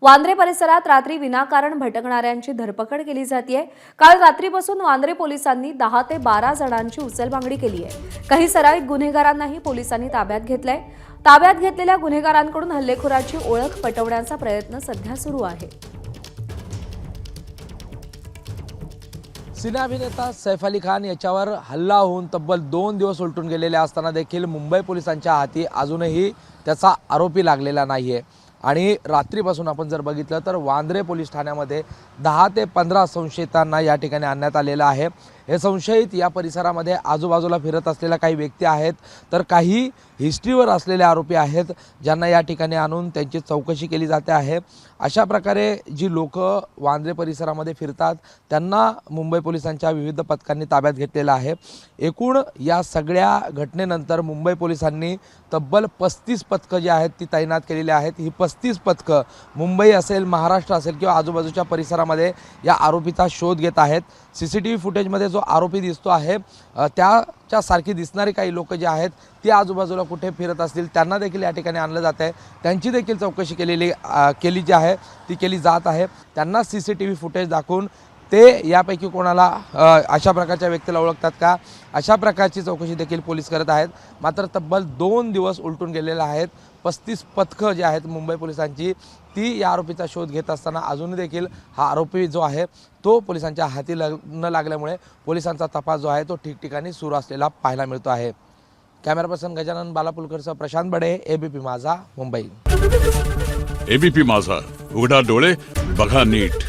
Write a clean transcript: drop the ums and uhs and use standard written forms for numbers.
वांद्रे परिसरात रात्री विनाकारण भटकणाऱ्यांची धरपकड केली जाते। काल रात्रीपासून वांद्रे पोलिसांनी 10 ते 12 जणांची उचलबांगडी केली आहे। काही सराईत गुन्हेगारांनाही पोलिसांनी ताब्यात घेतलंय। ताब्यात घेतलेल्या गुन्हेगारांकडून हल्लेखोराची ओळख पटवण्याचा प्रयत्न सध्या सुरू आहे। सिने अभिनेता सैफ अली खान याच्यावर हल्ला होऊन तब्बल 2 दिवस उलटून गेलेले असताना देखील मुंबई पोलिसांच्या हाती अजूनही त्याचा आरोपी लागलेला नाहीये। आणि रात्रीपासून आपण जर बघितलं तर वांद्रे पोलीस ठाण्यामध्ये 10 ते 15 संशयितांना या ठिकाणी आणण्यात आलेलं आहे। हे संशयित या परिसरामध्ये आजूबाजूला फिरत असलेल्या काही व्यक्ती आहेत, तर काही हिस्ट्रीवर असलेले आरोपी आहेत, ज्यांना या ठिकाणी आणून त्यांची चौकशी केली जाते आहे। अशा प्रकारे जी लोक वांद्रे परिसरामध्ये फिरतात त्यांना मुंबई पोलिसांच्या विविध पथकांनी ताब्यात घेतलेलं आहे। एकूण या सगळ्या घटनेनंतर मुंबई पोलिसांनी तब्बल 35 पथकं जी आहेत ती तैनात केलेली आहेत। ही 35 पथकं मुंबई असेल, महाराष्ट्र असेल किंवा आजूबाजूच्या परिसरामध्ये या आरोपीचा शोध घेत आहेत। CCTV फुटेजमध्ये जो आरोपी दिसतो आहे त्याच्या सारखी दिसणारी काही लोक जे आहेत ती आजूबाजूला कुठे फिरत असतील त्यांना देखील या ठिकाणी आणलं जात आहे। त्यांची देखील चौकशी केली जी आहे ती केली जात आहे। त्यांना CCTV फुटेज दाखवून ते यापैकी कोणाला अशा प्रकारच्या व्यक्तीला ओळखतात का, अशा प्रकारची चौकशी देखील पोलीस करत आहेत। मात्र तब्बल 2 दिवस उलटून गेलेले आहेत। 35 पथकं जी आहेत मुंबई पोलिसांची ती या आरोपीचा शोध घेत असताना अजून देखील हा आरोपी जो आहे तो पोलिसांच्या हाती न लागल्यामुळे पोलिसांचा तपास जो आहे तो ठिकठिकाणी सुरू असलेला पाहायला मिळतो आहे। कॅमेरा पर्सन गजानन बालापुलकरसह प्रशांत बडे, ABP माझा, मुंबई। ABP माझा, उघडा डोळे बघा नीट।